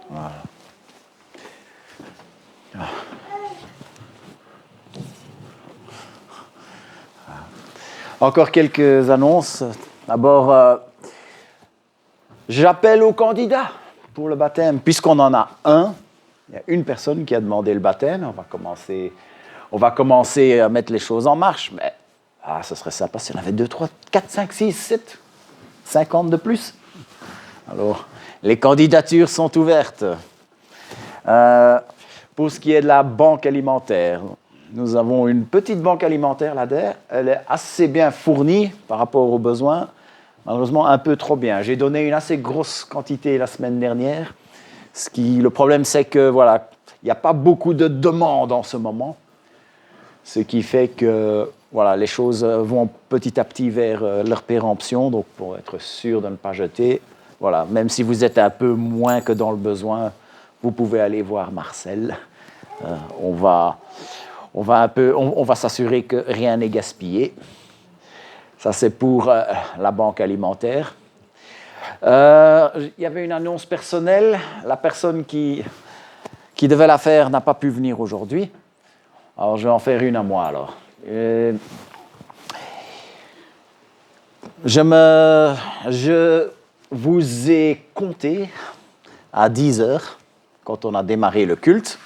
Voilà. Encore quelques annonces. D'abord, j'appelle aux candidats pour le baptême. Puisqu'on en a un, il y a une personne qui a demandé le baptême. On va commencer à mettre les choses en marche. Mais ce serait sympa si on avait 2, 3, 4, 5, 6, 7, 50 de plus. Alors, les candidatures sont ouvertes. Pour ce qui est de la banque alimentaire, nous avons une petite banque alimentaire là-dedans. Elle est assez bien fournie par rapport aux besoins. Malheureusement, un peu trop bien. J'ai donné une assez grosse quantité la semaine dernière. Le problème, c'est que voilà, il n'y a pas beaucoup de demandes en ce moment. Ce qui fait que voilà, les choses vont petit à petit vers leur péremption. Donc, pour être sûr de ne pas jeter, voilà, même si vous êtes un peu moins que dans le besoin, vous pouvez aller voir Marcel. On va s'assurer que rien n'est gaspillé. Ça, c'est pour la banque alimentaire. Il y avait une annonce personnelle. La personne qui devait la faire n'a pas pu venir aujourd'hui. Alors, je vais en faire une à moi, alors. Je vous ai compté à 10 heures, quand on a démarré le culte.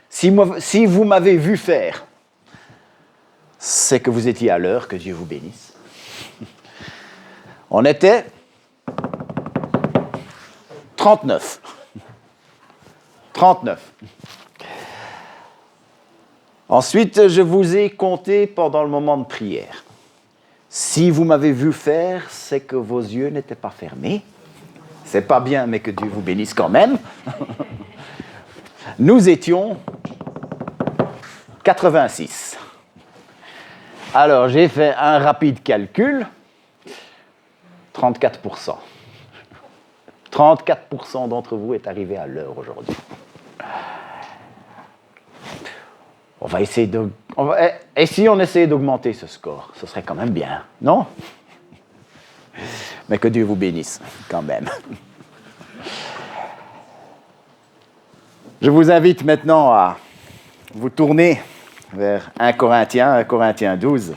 Si vous m'avez vu faire, c'est que vous étiez à l'heure, que Dieu vous bénisse. On était 39. 39. Ensuite, je vous ai compté pendant le moment de prière. Si vous m'avez vu faire, c'est que vos yeux n'étaient pas fermés. C'est pas bien, mais que Dieu vous bénisse quand même. Nous étions 86. Alors, j'ai fait un rapide calcul. 34%. 34% d'entre vous est arrivé à l'heure aujourd'hui. On va essayer de... Et si on essayait d'augmenter ce score, ce serait quand même bien, non? Mais que Dieu vous bénisse, quand même. Je vous invite maintenant à vous tourner vers 1 Corinthiens 12.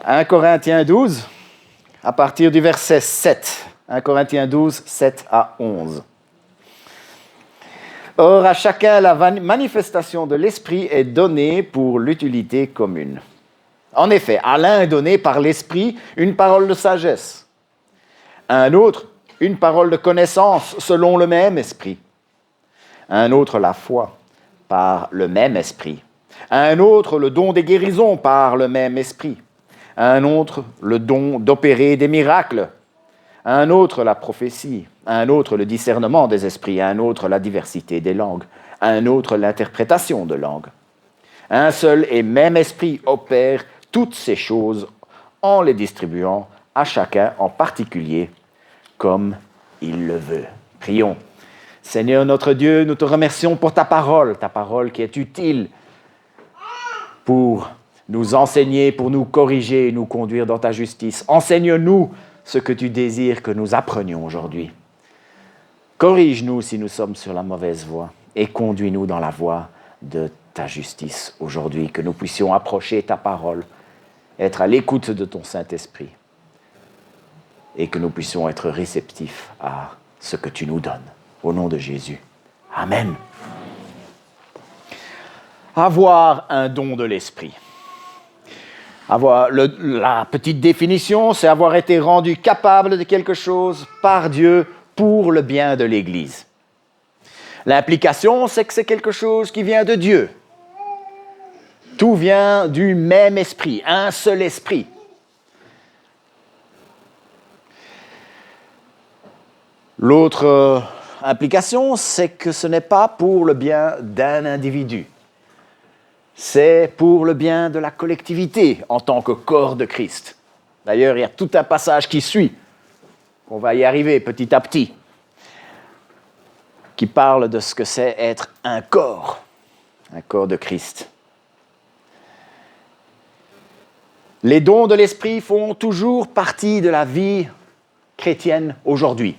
1 Corinthiens 12, à partir du verset 7. 1 Corinthiens 12, 7 à 11. Or, à chacun, la manifestation de l'Esprit est donnée pour l'utilité commune. En effet, à l'un est donné par l'Esprit une parole de sagesse, à un autre une parole de connaissance selon le même Esprit, à un autre la foi par le même Esprit, à un autre le don des guérisons par le même Esprit, à un autre le don d'opérer des miracles, à un autre la prophétie, à un autre le discernement des esprits, à un autre la diversité des langues, à un autre l'interprétation de langues. Un seul et même Esprit opère toutes ces choses en les distribuant à chacun en particulier comme il le veut. Prions. Seigneur notre Dieu, nous te remercions pour ta parole qui est utile pour nous enseigner, pour nous corriger et nous conduire dans ta justice. Enseigne-nous ce que tu désires que nous apprenions aujourd'hui. Corrige-nous si nous sommes sur la mauvaise voie et conduis-nous dans la voie de ta justice aujourd'hui, que nous puissions approcher ta parole, être à l'écoute de ton Saint-Esprit et que nous puissions être réceptifs à ce que tu nous donnes. Au nom de Jésus. Amen. Avoir un don de l'Esprit. La petite définition, c'est avoir été rendu capable de quelque chose par Dieu pour le bien de l'Église. L'implication, c'est que c'est quelque chose qui vient de Dieu. Tout vient du même esprit, un seul esprit. L'autre implication, c'est que ce n'est pas pour le bien d'un individu. C'est pour le bien de la collectivité en tant que corps de Christ. D'ailleurs, il y a tout un passage qui suit. On va y arriver petit à petit. Qui parle de ce que c'est être un corps de Christ. Les dons de l'Esprit font toujours partie de la vie chrétienne aujourd'hui.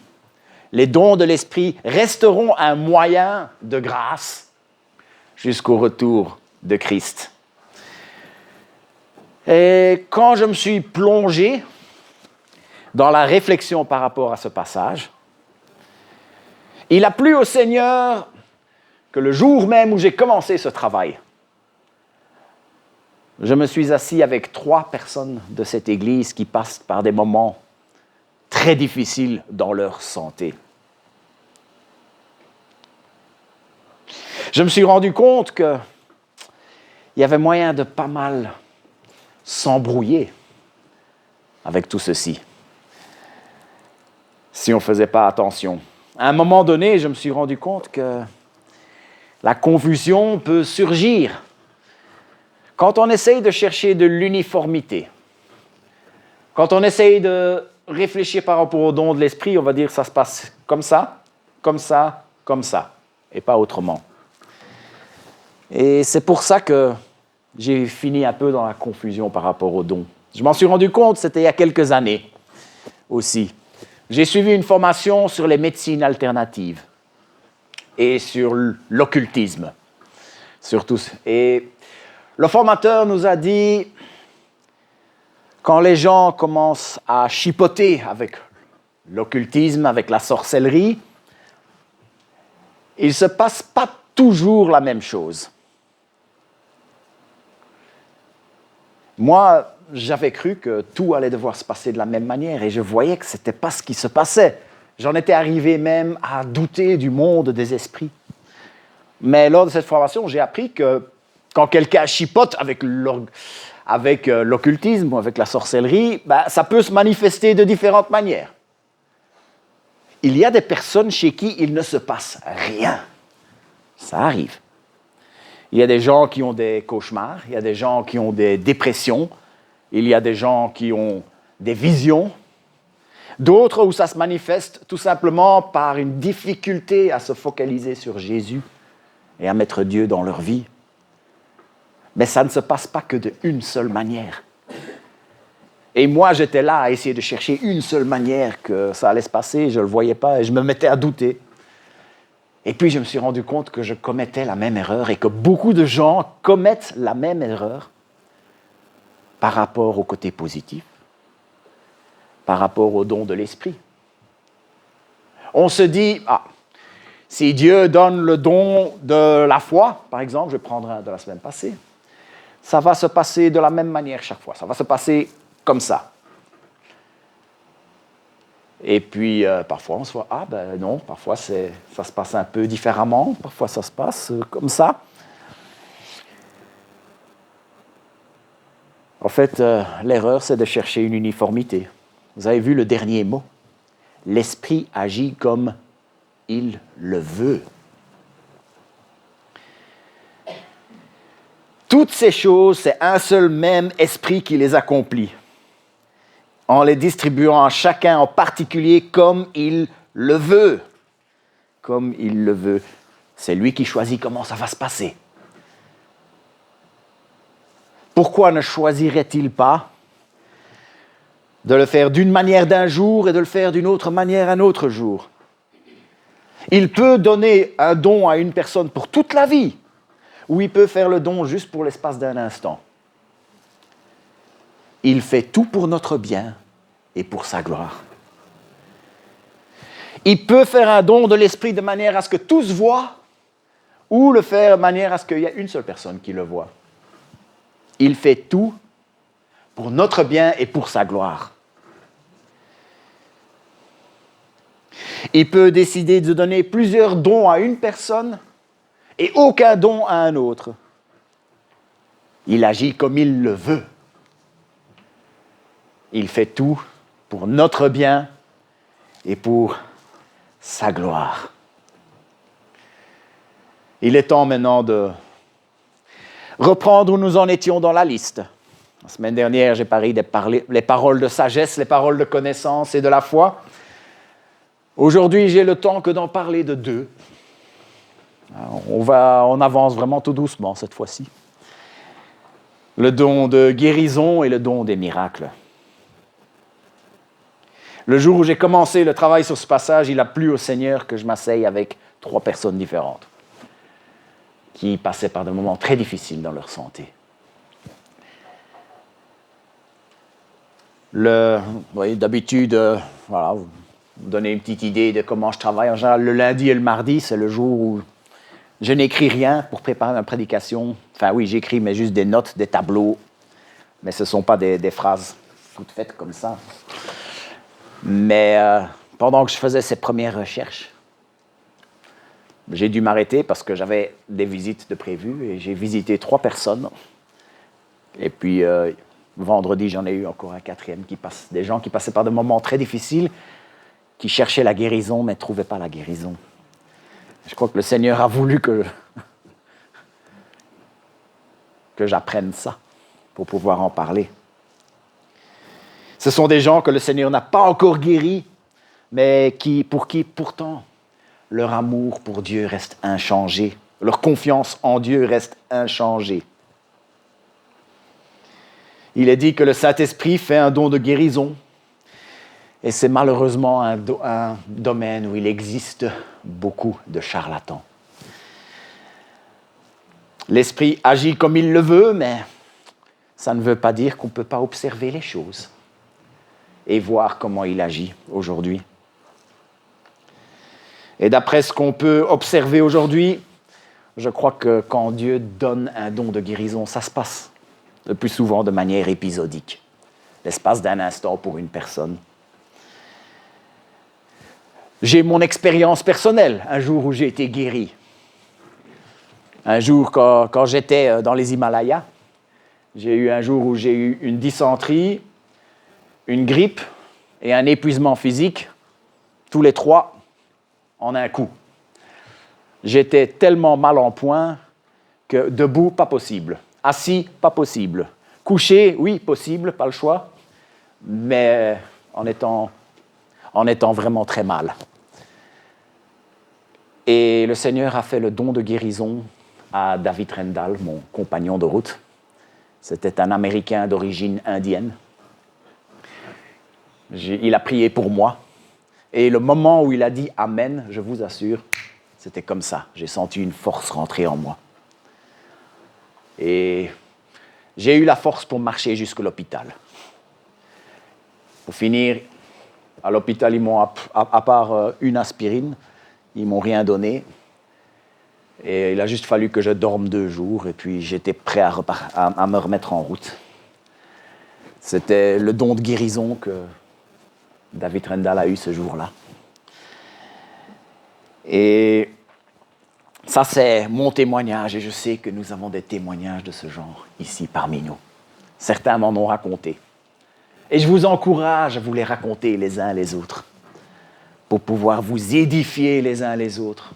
Les dons de l'Esprit resteront un moyen de grâce jusqu'au retour de Christ. Et quand je me suis plongé dans la réflexion par rapport à ce passage, il a plu au Seigneur que le jour même où j'ai commencé ce travail, je me suis assis avec 3 personnes de cette Église qui passent par des moments très difficiles dans leur santé. Je me suis rendu compte qu'il y avait moyen de pas mal s'embrouiller avec tout ceci, si on ne faisait pas attention. À un moment donné, je me suis rendu compte que la confusion peut surgir quand on essaye de chercher de l'uniformité. Quand on essaye de réfléchir par rapport au don de l'Esprit, on va dire que ça se passe comme ça, comme ça, comme ça, et pas autrement. Et c'est pour ça que j'ai fini un peu dans la confusion par rapport au don. Je m'en suis rendu compte, c'était il y a quelques années aussi. J'ai suivi une formation sur les médecines alternatives et sur l'occultisme, surtout. Et le formateur nous a dit, quand les gens commencent à chipoter avec l'occultisme, avec la sorcellerie, il ne se passe pas toujours la même chose. Moi, j'avais cru que tout allait devoir se passer de la même manière et je voyais que ce n'était pas ce qui se passait. J'en étais arrivé même à douter du monde des esprits. Mais lors de cette formation, j'ai appris que quand quelqu'un chipote avec l'occultisme ou avec la sorcellerie, ça peut se manifester de différentes manières. Il y a des personnes chez qui il ne se passe rien. Ça arrive. Il y a des gens qui ont des cauchemars, il y a des gens qui ont des dépressions, il y a des gens qui ont des visions, d'autres où ça se manifeste tout simplement par une difficulté à se focaliser sur Jésus et à mettre Dieu dans leur vie. Mais ça ne se passe pas que d'une seule manière. Et moi, j'étais là à essayer de chercher une seule manière que ça allait se passer, je ne le voyais pas et je me mettais à douter. Et puis, je me suis rendu compte que je commettais la même erreur et que beaucoup de gens commettent la même erreur par rapport au côté positif, par rapport au don de l'Esprit. On se dit, si Dieu donne le don de la foi, par exemple, je vais prendre un de la semaine passée, ça va se passer de la même manière chaque fois, ça va se passer comme ça. Et puis, parfois, on se voit, non, parfois, ça se passe un peu différemment, parfois, ça se passe comme ça. En fait, l'erreur, c'est de chercher une uniformité. Vous avez vu le dernier mot. L'Esprit agit comme il le veut. Toutes ces choses, c'est un seul même Esprit qui les accomplit, en les distribuant à chacun en particulier comme il le veut. Comme il le veut. C'est lui qui choisit comment ça va se passer. Pourquoi ne choisirait-il pas de le faire d'une manière d'un jour et de le faire d'une autre manière un autre jour? Il peut donner un don à une personne pour toute la vie, ou il peut faire le don juste pour l'espace d'un instant. Il fait tout pour notre bien et pour sa gloire. Il peut faire un don de l'Esprit de manière à ce que tous voient, ou le faire de manière à ce qu'il y ait une seule personne qui le voit. Il fait tout pour notre bien et pour sa gloire. Il peut décider de donner plusieurs dons à une personne et aucun don à un autre. Il agit comme il le veut. Il fait tout pour notre bien et pour sa gloire. Il est temps maintenant de reprendre où nous en étions dans la liste. La semaine dernière, j'ai parlé des paroles de sagesse, les paroles de connaissance et de la foi. Aujourd'hui, j'ai le temps que d'en parler de 2. On avance vraiment tout doucement cette fois-ci. le don de guérison et le don des miracles. Le jour où j'ai commencé le travail sur ce passage, il a plu au Seigneur que je m'asseye avec 3 personnes différentes qui passaient par des moments très difficiles dans leur santé. D'habitude, voilà, vous donnez une petite idée de comment je travaille. En général, le lundi et le mardi, c'est le jour où je n'écris rien pour préparer ma prédication. Enfin oui, j'écris, mais juste des notes, des tableaux. Mais ce ne sont pas des phrases toutes faites comme ça. Mais pendant que je faisais ces premières recherches, j'ai dû m'arrêter parce que j'avais des visites de prévues et j'ai visité 3 personnes. Et puis, vendredi, j'en ai eu encore un 4e des gens qui passaient par des moments très difficiles, qui cherchaient la guérison mais ne trouvaient pas la guérison. Je crois que le Seigneur a voulu que j'apprenne ça pour pouvoir en parler. Ce sont des gens que le Seigneur n'a pas encore guéris, mais pour qui, pourtant, leur amour pour Dieu reste inchangé. Leur confiance en Dieu reste inchangée. Il est dit que le Saint-Esprit fait un don de guérison. Et c'est malheureusement un domaine où il existe beaucoup de charlatans. L'Esprit agit comme il le veut, mais ça ne veut pas dire qu'on ne peut pas observer les choses et voir comment il agit aujourd'hui. Et d'après ce qu'on peut observer aujourd'hui, je crois que quand Dieu donne un don de guérison, ça se passe le plus souvent de manière épisodique, l'espace d'un instant pour une personne. J'ai mon expérience personnelle, un jour où j'ai été guéri. Un jour, quand j'étais dans les Himalayas, j'ai eu un jour où j'ai eu une dysenterie, une grippe et un épuisement physique, tous les 3 en un coup. J'étais tellement mal en point que debout, pas possible. Assis, pas possible. Couché, oui, possible, pas le choix, mais en étant vraiment très mal. Et le Seigneur a fait le don de guérison à David Rendall, mon compagnon de route. C'était un Américain d'origine indienne. Il a prié pour moi. Et le moment où il a dit « Amen », je vous assure, c'était comme ça. J'ai senti une force rentrer en moi. Et j'ai eu la force pour marcher jusqu'à l'hôpital. Pour finir, à l'hôpital, ils m'ont, à part une aspirine, ils ne m'ont rien donné. Et il a juste fallu que je dorme 2 jours et puis j'étais prêt à me remettre en route. C'était le don de guérison que David Rendall a eu ce jour-là. Et ça, c'est mon témoignage et je sais que nous avons des témoignages de ce genre ici parmi nous. Certains m'en ont raconté. Et je vous encourage à vous les raconter les uns les autres pour pouvoir vous édifier les uns les autres.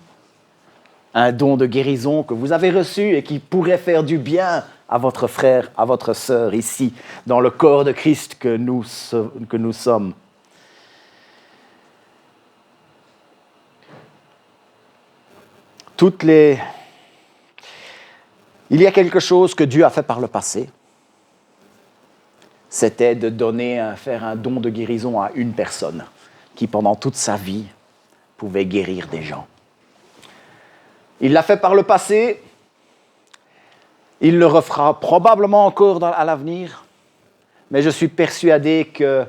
Un don de guérison que vous avez reçu et qui pourrait faire du bien à votre frère, à votre sœur ici, dans le corps de Christ que nous sommes. Il y a quelque chose que Dieu a fait par le passé. C'était de faire un don de guérison à une personne qui, pendant toute sa vie, pouvait guérir des gens. Il l'a fait par le passé. Il le refera probablement encore à l'avenir. Mais je suis persuadé qu'il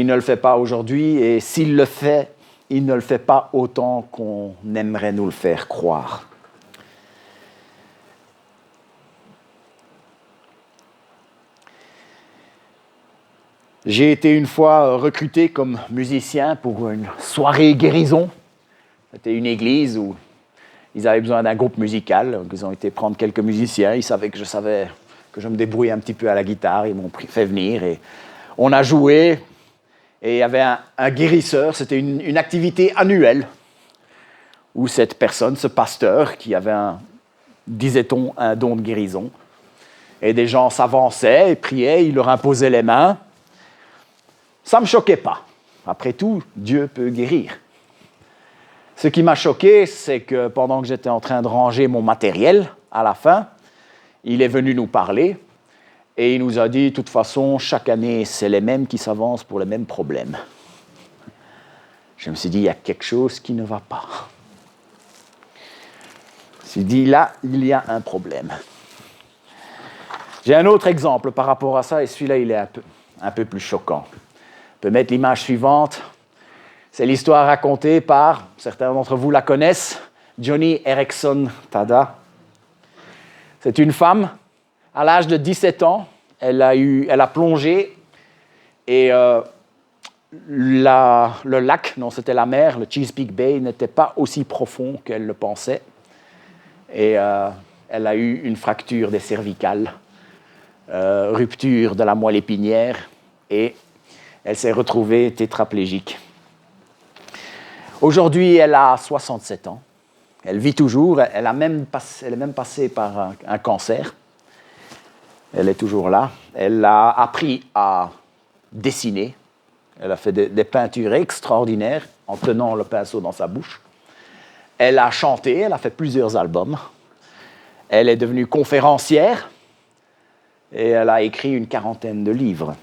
ne le fait pas aujourd'hui. Et s'il le fait, il ne le fait pas autant qu'on aimerait nous le faire croire. J'ai été une fois recruté comme musicien pour une soirée guérison. C'était une église où ils avaient besoin d'un groupe musical. Donc ils ont été prendre quelques musiciens. Ils savaient que je me débrouillais un petit peu à la guitare. Ils m'ont fait venir et on a joué. Et il y avait un guérisseur. C'était une activité annuelle où cette personne, ce pasteur, qui avait, disait-on, un don de guérison. Et des gens s'avançaient et priaient. Il leur imposait les mains. Ça ne me choquait pas. Après tout, Dieu peut guérir. Ce qui m'a choqué, c'est que pendant que j'étais en train de ranger mon matériel, à la fin, il est venu nous parler et il nous a dit, de toute façon, chaque année, c'est les mêmes qui s'avancent pour les mêmes problèmes. Je me suis dit, il y a quelque chose qui ne va pas. Je me suis dit, là, il y a un problème. J'ai un autre exemple par rapport à ça, et celui-là, il est un peu plus choquant. On peut mettre l'image suivante. C'est l'histoire racontée par, certains d'entre vous la connaissent, Joni Eareckson Tada. C'est une femme, à l'âge de 17 ans, elle a plongé, et le lac, non, c'était la mer, le Chesapeake Bay, n'était pas aussi profond qu'elle le pensait. Et elle a eu une fracture des cervicales, rupture de la moelle épinière, et elle s'est retrouvée tétraplégique. Aujourd'hui, elle a 67 ans. Elle vit toujours. Elle est même passée par un cancer. Elle est toujours là. Elle a appris à dessiner. Elle a fait des peintures extraordinaires en tenant le pinceau dans sa bouche. Elle a chanté. Elle a fait plusieurs albums. Elle est devenue conférencière. Et elle a écrit une 40aine de livres.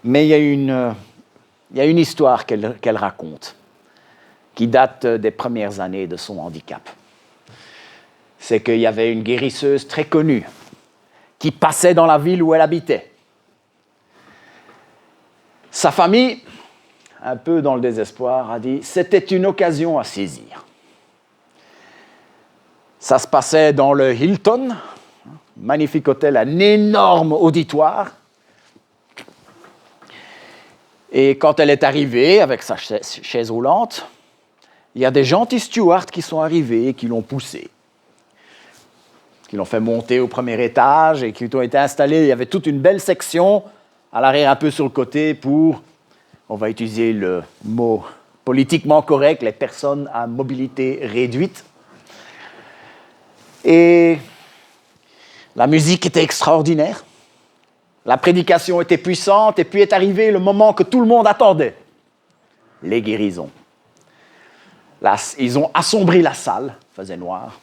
Mais il y a une histoire qu'elle raconte qui date des premières années de son handicap. C'est qu'il y avait une guérisseuse très connue qui passait dans la ville où elle habitait. Sa famille, un peu dans le désespoir, a dit « c'était une occasion à saisir ». Ça se passait dans le Hilton, magnifique hôtel, un énorme auditoire. Et quand elle est arrivée avec sa chaise roulante, il y a des gentils stewards qui sont arrivés et qui l'ont poussée, qui l'ont fait monter au premier étage et qui ont été installés. Il y avait toute une belle section à l'arrière, un peu sur le côté, pour, on va utiliser le mot politiquement correct, les personnes à mobilité réduite. Et la musique était extraordinaire, la prédication était puissante, et puis est arrivé le moment que tout le monde attendait, les guérisons. Là, ils ont assombri la salle, il faisait noir.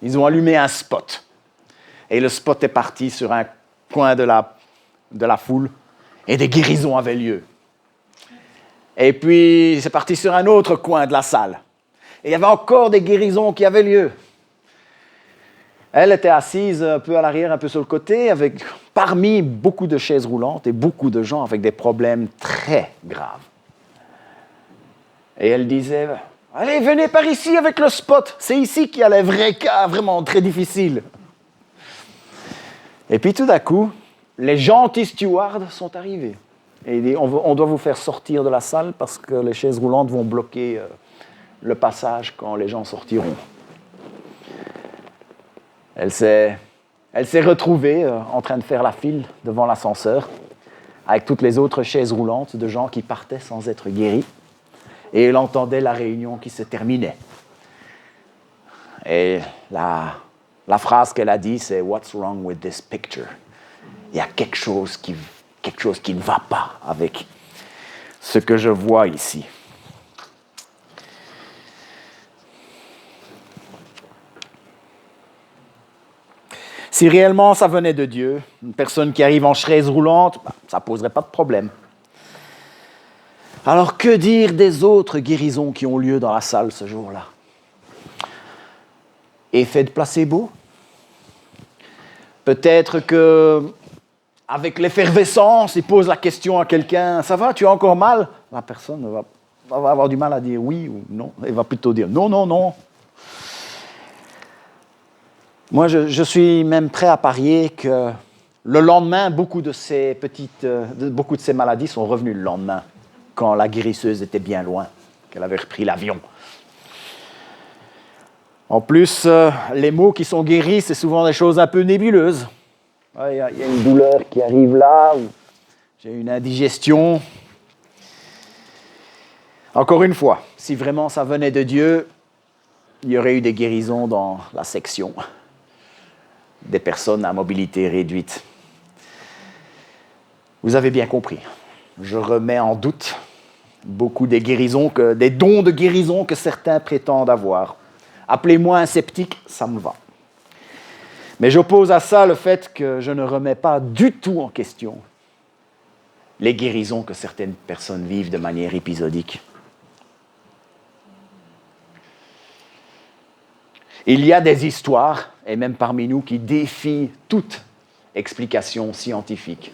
Ils ont allumé un spot. Et le spot est parti sur un coin de la foule et des guérisons avaient lieu. Et puis, c'est parti sur un autre coin de la salle. Et il y avait encore des guérisons qui avaient lieu. Elle était assise un peu à l'arrière, un peu sur le côté, parmi beaucoup de chaises roulantes et beaucoup de gens avec des problèmes très graves. Et elle disait... allez, venez par ici avec le spot. C'est ici qu'il y a les vrais cas vraiment très difficiles. Et puis tout d'un coup, les gentils stewards sont arrivés. Et il dit, on doit vous faire sortir de la salle parce que les chaises roulantes vont bloquer le passage quand les gens sortiront. Elle s'est retrouvée en train de faire la file devant l'ascenseur avec toutes les autres chaises roulantes de gens qui partaient sans être guéris. Et elle entendait la réunion qui se terminait. Et la phrase qu'elle a dit, c'est « What's wrong with this picture ?» Il y a quelque chose qui ne va pas avec ce que je vois ici. Si réellement ça venait de Dieu, une personne qui arrive en chaise roulante, ça ne poserait pas de problème. Alors que dire des autres guérisons qui ont lieu dans la salle ce jour-là? Effet de placebo? Peut-être qu'avec l'effervescence, il pose la question à quelqu'un, « Ça va, tu as encore mal ?» La personne va avoir du mal à dire oui ou non. Elle va plutôt dire « Non, non, non ». Moi, je suis même prêt à parier que le lendemain, beaucoup de ces maladies sont revenues le lendemain, quand la guérisseuse était bien loin, qu'elle avait repris l'avion. En plus, les maux qui sont guéris, c'est souvent des choses un peu nébuleuses. Il y a une douleur qui arrive là, ou j'ai une indigestion. Encore une fois, si vraiment ça venait de Dieu, il y aurait eu des guérisons dans la section des personnes à mobilité réduite. Vous avez bien compris. Je remets en doute beaucoup des dons de guérison que certains prétendent avoir. Appelez-moi un sceptique, ça me va. Mais j'oppose à ça le fait que je ne remets pas du tout en question les guérisons que certaines personnes vivent de manière épisodique. Il y a des histoires, et même parmi nous, qui défient toute explication scientifique.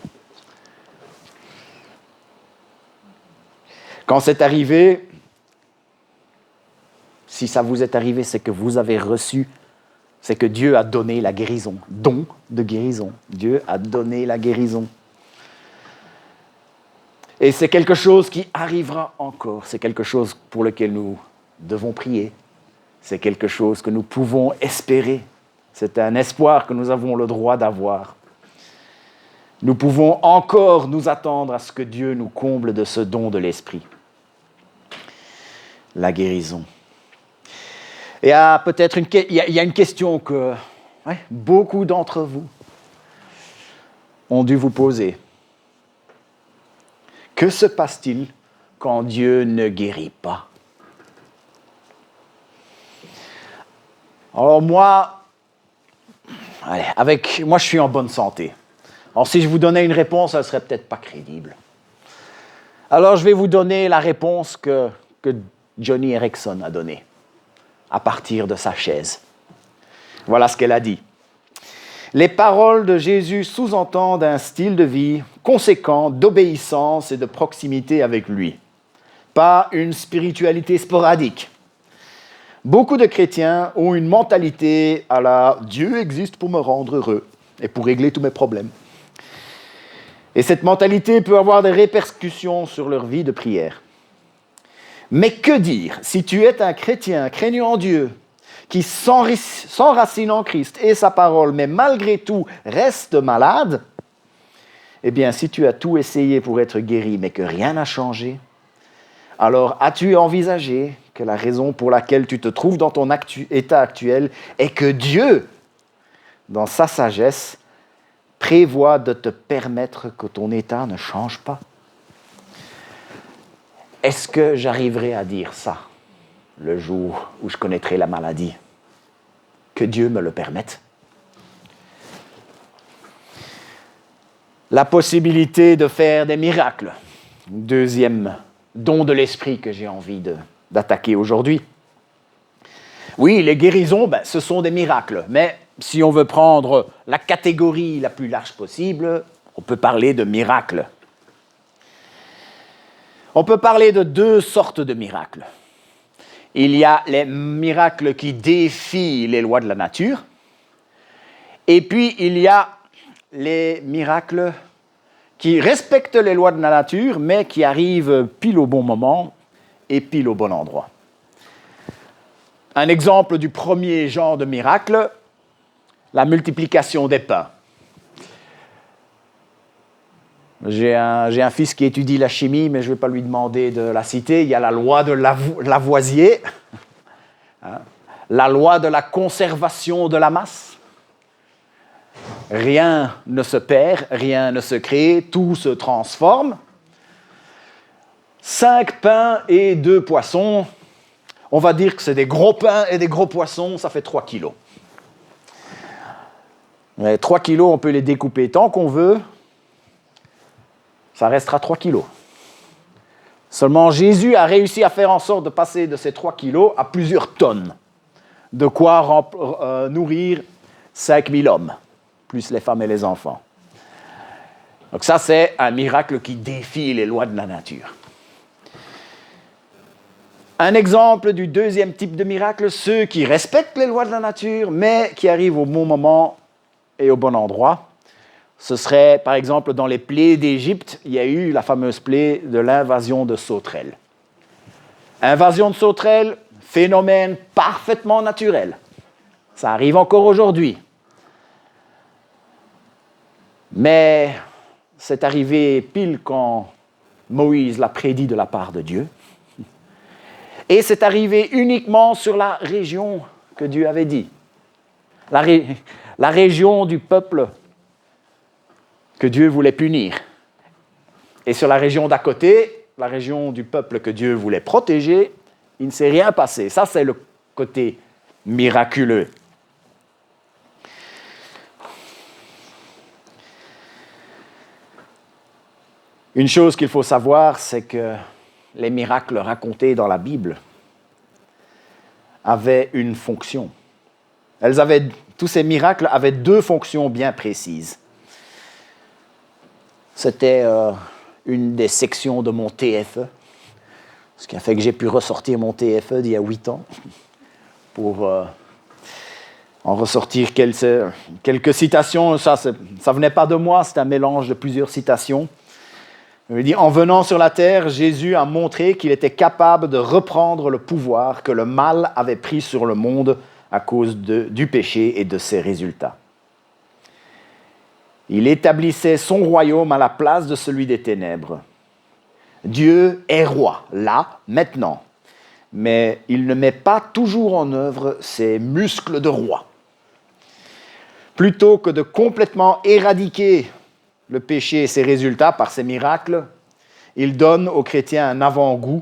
Quand c'est arrivé, si ça vous est arrivé, c'est que vous avez reçu, c'est que Dieu a donné la guérison. Don de guérison. Dieu a donné la guérison. Et c'est quelque chose qui arrivera encore. C'est quelque chose pour lequel nous devons prier. C'est quelque chose que nous pouvons espérer. C'est un espoir que nous avons le droit d'avoir. Nous pouvons encore nous attendre à ce que Dieu nous comble de ce don de l'Esprit. La guérison. Et il y a une question que beaucoup d'entre vous ont dû vous poser. Que se passe-t-il quand Dieu ne guérit pas? Alors moi, je suis en bonne santé. Alors si je vous donnais une réponse, elle ne serait peut-être pas crédible. Alors je vais vous donner la réponse que Joni Eareckson a donnée à partir de sa chaise. Voilà ce qu'elle a dit. Les paroles de Jésus sous-entendent un style de vie conséquent d'obéissance et de proximité avec lui, pas une spiritualité sporadique. Beaucoup de chrétiens ont une mentalité à la « Dieu existe pour me rendre heureux et pour régler tous mes problèmes ». Et cette mentalité peut avoir des répercussions sur leur vie de prière. Mais que dire si tu es un chrétien craignant en Dieu, qui s'enracine en Christ et sa parole, mais malgré tout reste malade? Eh bien, si tu as tout essayé pour être guéri, mais que rien n'a changé, alors as-tu envisagé que la raison pour laquelle tu te trouves dans ton état actuel est que Dieu, dans sa sagesse, prévoit de te permettre que ton état ne change pas? Est-ce que j'arriverai à dire ça le jour où je connaîtrai la maladie? Que Dieu me le permette. La possibilité de faire des miracles. Deuxième don de l'esprit que j'ai envie d'attaquer aujourd'hui. Oui, les guérisons, ce sont des miracles. Mais si on veut prendre la catégorie la plus large possible, on peut parler de miracles. On peut parler de deux sortes de miracles. Il y a les miracles qui défient les lois de la nature, et puis il y a les miracles qui respectent les lois de la nature, mais qui arrivent pile au bon moment et pile au bon endroit. Un exemple du premier genre de miracle, la multiplication des pains. J'ai un fils qui étudie la chimie, mais je ne vais pas lui demander de la citer. Il y a la loi de Lavoisier, la loi de la conservation de la masse. Rien ne se perd, rien ne se crée, tout se transforme. 5 pains et 2 poissons, on va dire que c'est des gros pains et des gros poissons, ça fait 3 kilos. Mais 3 kilos, on peut les découper tant qu'on veut, ça restera 3 kilos. Seulement, Jésus a réussi à faire en sorte de passer de ces 3 kilos à plusieurs tonnes. De quoi nourrir 5000 hommes, plus les femmes et les enfants. Donc ça, c'est un miracle qui défie les lois de la nature. Un exemple du deuxième type de miracle, ceux qui respectent les lois de la nature, mais qui arrivent au bon moment et au bon endroit. Ce serait, par exemple, dans les plaies d'Égypte, il y a eu la fameuse plaie de l'invasion de sauterelles. Invasion de sauterelles, phénomène parfaitement naturel. Ça arrive encore aujourd'hui. Mais c'est arrivé pile quand Moïse l'a prédit de la part de Dieu. Et c'est arrivé uniquement sur la région que Dieu avait dit. La région du peuple que Dieu voulait punir. Et sur la région d'à côté, la région du peuple que Dieu voulait protéger, il ne s'est rien passé. Ça, c'est le côté miraculeux. Une chose qu'il faut savoir, c'est que les miracles racontés dans la Bible avaient une fonction. Tous ces miracles avaient deux fonctions bien précises. C'était une des sections de mon TFE, ce qui a fait que j'ai pu ressortir mon TFE d'il y a 8 ans pour en ressortir quelques citations. Ça venait pas de moi, c'est un mélange de plusieurs citations. Il dit, en venant sur la terre, Jésus a montré qu'il était capable de reprendre le pouvoir que le mal avait pris sur le monde à cause du péché et de ses résultats. Il établissait son royaume à la place de celui des ténèbres. Dieu est roi, là, maintenant. Mais il ne met pas toujours en œuvre ses muscles de roi. Plutôt que de complètement éradiquer le péché et ses résultats par ses miracles, il donne aux chrétiens un avant-goût,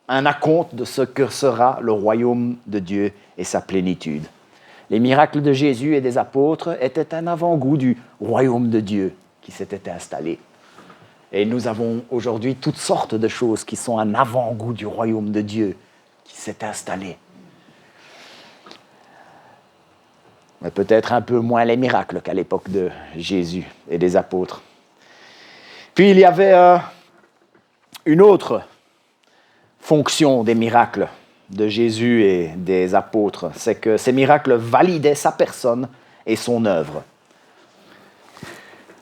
un acompte de ce que sera le royaume de Dieu et sa plénitude. Les miracles de Jésus et des apôtres étaient un avant-goût du royaume de Dieu qui s'était installé. Et nous avons aujourd'hui toutes sortes de choses qui sont un avant-goût du royaume de Dieu qui s'est installé. Mais peut-être un peu moins les miracles qu'à l'époque de Jésus et des apôtres. Puis il y avait une autre fonction des miracles de Jésus et des apôtres, c'est que ces miracles validaient sa personne et son œuvre.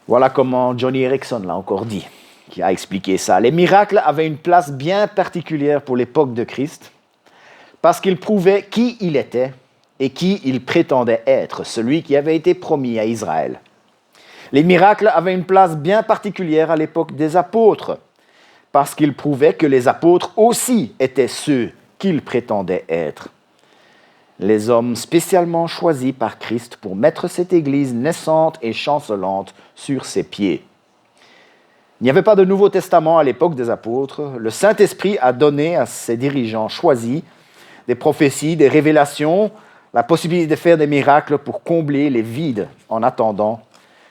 Voilà comment Johnny Erickson l'a encore dit, qui a expliqué ça. Les miracles avaient une place bien particulière pour l'époque de Christ, parce qu'ils prouvaient qui il était et qui il prétendait être, celui qui avait été promis à Israël. Les miracles avaient une place bien particulière à l'époque des apôtres, parce qu'ils prouvaient que les apôtres aussi étaient ceux qu'ils prétendaient être. Les hommes spécialement choisis par Christ pour mettre cette Église naissante et chancelante sur ses pieds. Il n'y avait pas de Nouveau Testament à l'époque des apôtres. Le Saint-Esprit a donné à ses dirigeants choisis des prophéties, des révélations, la possibilité de faire des miracles pour combler les vides en attendant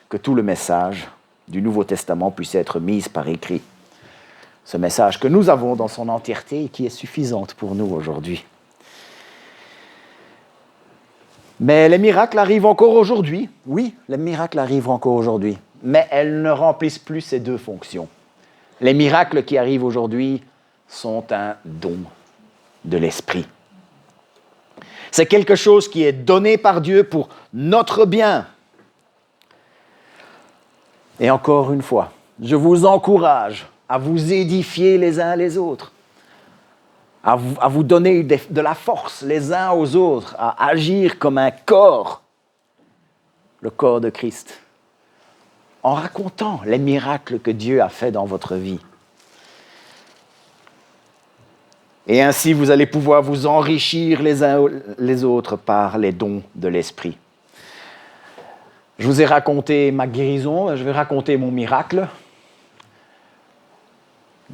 que tout le message du Nouveau Testament puisse être mis par écrit. Ce message que nous avons dans son entièreté et qui est suffisante pour nous aujourd'hui. Mais les miracles arrivent encore aujourd'hui. Oui, les miracles arrivent encore aujourd'hui. Mais elles ne remplissent plus ces deux fonctions. Les miracles qui arrivent aujourd'hui sont un don de l'Esprit. C'est quelque chose qui est donné par Dieu pour notre bien. Et encore une fois, je vous encourage à vous édifier les uns les autres, à vous donner de la force les uns aux autres, à agir comme un corps, le corps de Christ, en racontant les miracles que Dieu a faits dans votre vie. Et ainsi, vous allez pouvoir vous enrichir les uns les autres par les dons de l'Esprit. Je vous ai raconté ma guérison, je vais raconter mon miracle.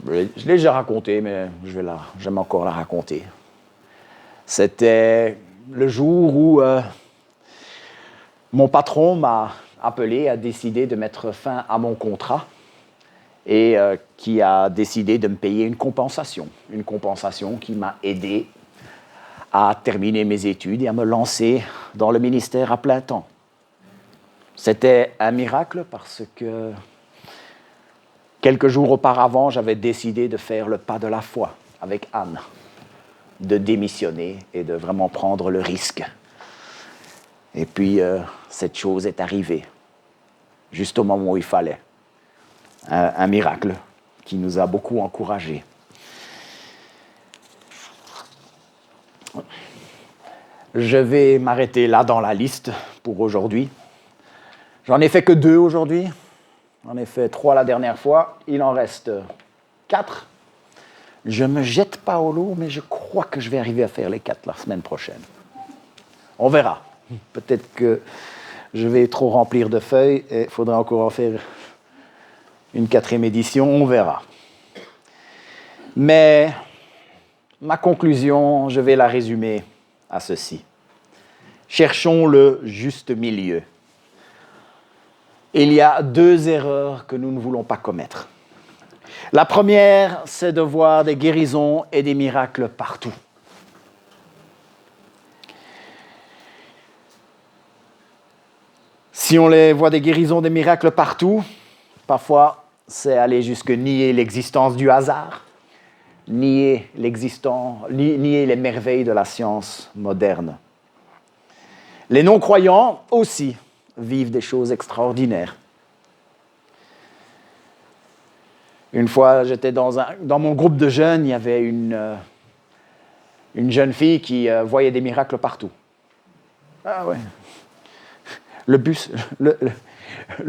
Je l'ai déjà raconté, mais j'aime encore la raconter. C'était le jour où mon patron m'a appelé, a décidé de mettre fin à mon contrat et qui a décidé de me payer une compensation qui m'a aidé à terminer mes études et à me lancer dans le ministère à plein temps. C'était un miracle parce que quelques jours auparavant, j'avais décidé de faire le pas de la foi avec Anne, de démissionner et de vraiment prendre le risque. Et puis, cette chose est arrivée, juste au moment où il fallait. Un miracle qui nous a beaucoup encouragés. Je vais m'arrêter là dans la liste pour aujourd'hui. J'en ai fait que 2 aujourd'hui. J'en ai fait 3 la dernière fois. Il en reste 4. Je ne me jette pas au lot, mais je crois que je vais arriver à faire les 4 la semaine prochaine. On verra. Peut-être que je vais trop remplir de feuilles et il faudra encore en faire une 4e édition. On verra. Mais ma conclusion, je vais la résumer à ceci. Cherchons le juste milieu. Il y a 2 erreurs que nous ne voulons pas commettre. La première, c'est de voir des guérisons et des miracles partout. Si on les voit des guérisons, des miracles partout, parfois c'est aller jusque nier l'existence du hasard, nier les merveilles de la science moderne. Les non-croyants aussi vivent des choses extraordinaires. Une fois, j'étais dans mon groupe de jeunes, il y avait une jeune fille qui voyait des miracles partout. Ah ouais. Le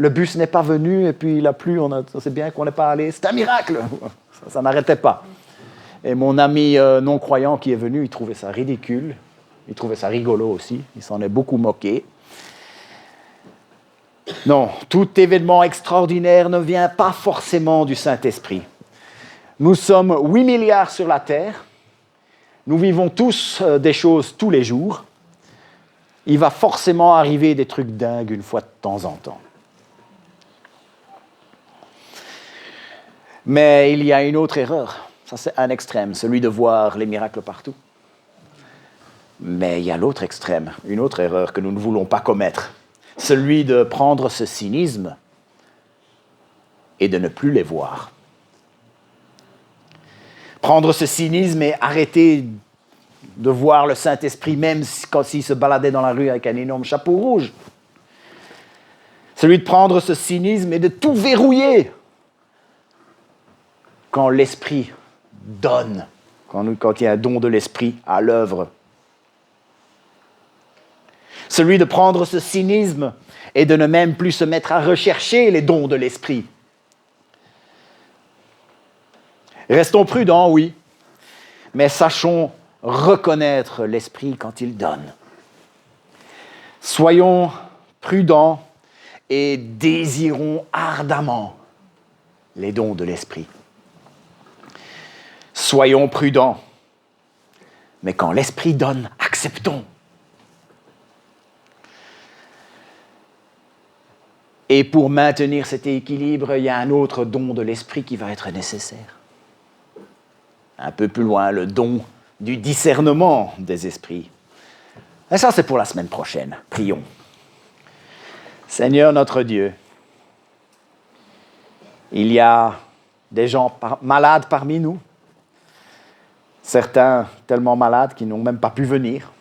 bus n'est pas venu et puis il a plu, on sait bien qu'on n'est pas allé. C'est un miracle. Ça n'arrêtait pas. Et mon ami non-croyant qui est venu, il trouvait ça ridicule. Il trouvait ça rigolo aussi. Il s'en est beaucoup moqué. Non, tout événement extraordinaire ne vient pas forcément du Saint-Esprit. Nous sommes 8 milliards sur la Terre. Nous vivons tous des choses tous les jours. Il va forcément arriver des trucs dingues une fois de temps en temps. Mais il y a une autre erreur. Ça, c'est un extrême, celui de voir les miracles partout. Mais il y a l'autre extrême, une autre erreur que nous ne voulons pas commettre. Celui de prendre ce cynisme et de ne plus les voir. Prendre ce cynisme et arrêter de voir le Saint-Esprit même quand il se baladait dans la rue avec un énorme chapeau rouge. Celui de prendre ce cynisme et de tout verrouiller quand l'Esprit donne, quand il y a un don de l'Esprit à l'œuvre. Celui de prendre ce cynisme et de ne même plus se mettre à rechercher les dons de l'Esprit. Restons prudents, oui, mais sachons reconnaître l'Esprit quand il donne. Soyons prudents et désirons ardemment les dons de l'Esprit. Soyons prudents, mais quand l'Esprit donne, acceptons. Et pour maintenir cet équilibre, il y a un autre don de l'Esprit qui va être nécessaire. Un peu plus loin, le don du discernement des esprits. Et ça, c'est pour la semaine prochaine. Prions. Seigneur notre Dieu, il y a des gens malades parmi nous, certains tellement malades qu'ils n'ont même pas pu venir.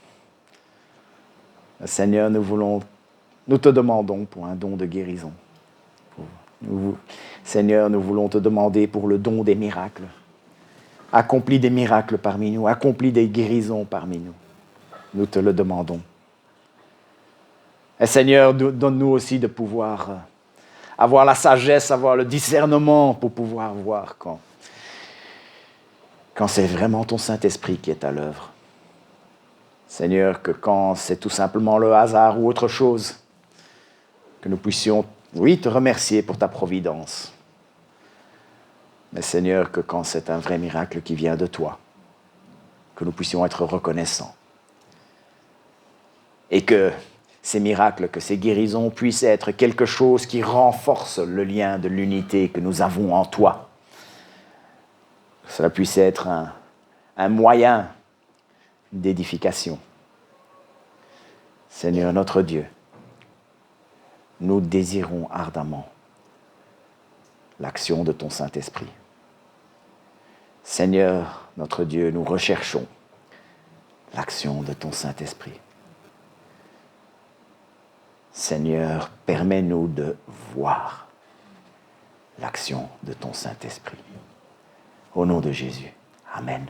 Seigneur, nous te demandons pour un don de guérison. Seigneur, nous voulons te demander pour le don des miracles. Accomplis des miracles parmi nous, accomplis des guérisons parmi nous. Nous te le demandons. Et Seigneur, donne-nous aussi de pouvoir avoir la sagesse, avoir le discernement pour pouvoir voir quand c'est vraiment ton Saint-Esprit qui est à l'œuvre. Seigneur, que quand c'est tout simplement le hasard ou autre chose, que nous puissions, oui, te remercier pour ta providence. Mais Seigneur, que quand c'est un vrai miracle qui vient de toi, que nous puissions être reconnaissants. Et que ces miracles, que ces guérisons puissent être quelque chose qui renforce le lien de l'unité que nous avons en toi. Que cela puisse être un moyen d'édification. Seigneur notre Dieu, nous désirons ardemment l'action de ton Saint-Esprit. Seigneur notre Dieu, nous recherchons l'action de ton Saint-Esprit. Seigneur, permets-nous de voir l'action de ton Saint-Esprit. Au nom de Jésus. Amen.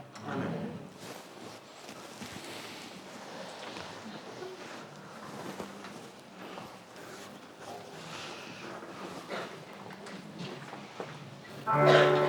Amen.